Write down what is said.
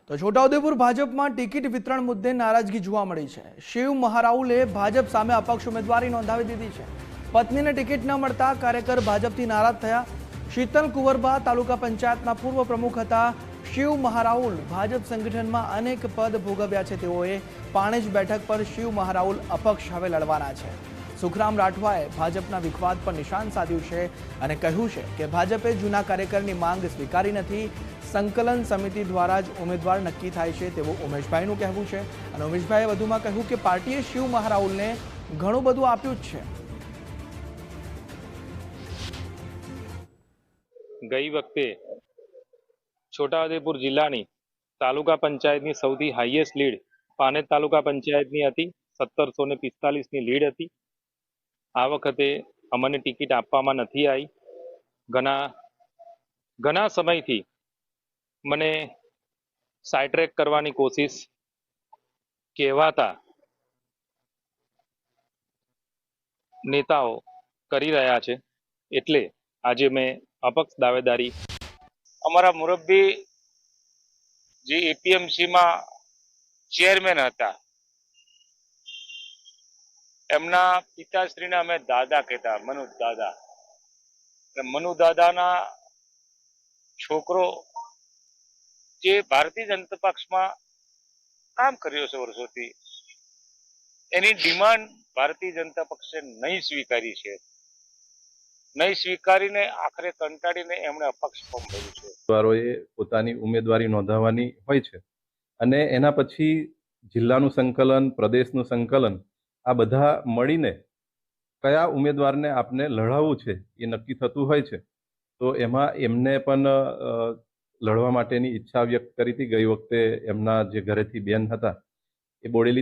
તો છોટાઉદેપુર ભાજપમાં ટિકિટ વિતરણ મુદ્દે નારાજગી જોવા મળી છે। શિવ મહારાઉલે ભાજપ સામે અપક્ષ ઉમેદવારી નોંધાવી દીધી છે। પત્નીને ટિકિટ ન મળતા કાર્યકર ભાજપથી નારાજ થયા। શીતલ કુંવરબા તાલુકા પંચાયતના પૂર્વ પ્રમુખ હતા। શિવ મહારાઉલ ભાજપ સંગઠનમાં અનેક પદ ભોગવ્યા છે। તેઓએ પાણેજ બેઠક પર શિવ મહારાઉલ અપક્ષ હવે લડવાના છે। સુખરામ રાઠવાએ ભાજપના વિખવાદ પર નિશાન સાધ્યું છે અને કહ્યું છે કે ભાજપે જૂના કાર્યકરની માંગ સ્વીકારી નથી। સંકલન સમિતિ દ્વારા જ ઉમેદવાર નક્કી થાય છે તેવું ઉમેશભાઈનું કહેવું છે અને ઉમેશભાઈએ વધુમાં કહ્યું કે પાર્ટીએ શિવ મહારાઉલને ઘણું બધું આપ્યું જ છે। ગઈ વખતે છોટાઉદેપુર જિલ્લાની તાલુકા પંચાયતની સૌથી હાઈએસ્ટ લીડ પાનેજ તાલુકા પંચાયતની હતી। 1745ની લીડ હતી। આ વખતે અમને ટિકિટ આપવામાં નથી આવી। ઘણા સમયથી મને સાઇડટ્રેક કરવાની કોશિશ કહેવાતા નેતાઓ કરી રહ્યા છે, એટલે આજે મેં અપક્ષ દાવેદારી અમારા મુરબ્બી જે એપીએમસીમાં ચેરમેન હતા, એમના પિતાશ્રીને અમે દાદા કહેતા, મનુ દાદા। મનુ દાદાના છોકરો જે ભારતીય જનતા પક્ષમાં કામ કર્યો છે વર્ષોથી, એની ડિમાન્ડ ભારતીય જનતા પક્ષે નહીં સ્વીકારી છે। નહીં સ્વીકારીને આખરે કંટાળીને એમણે અપક્ષ ફોર્મ ભર્યું છે। ઉમેદવારોએ પોતાની ઉમેદવારી નોંધાવવાની હોય છે અને એના પછી જિલ્લાનું સંકલન, પ્રદેશનું સંકલન, આ બધા મળીને કયા ઉમેદવારને આપને લડાવવું છે એ નક્કી થતું હોય છે। તો એમાં એમને પણ લડવા માટેની ઈચ્છા વ્યક્ત કરી હતી। ગઈ વખતે એમના જે ઘરેથી બેન હતા એ બોડેલી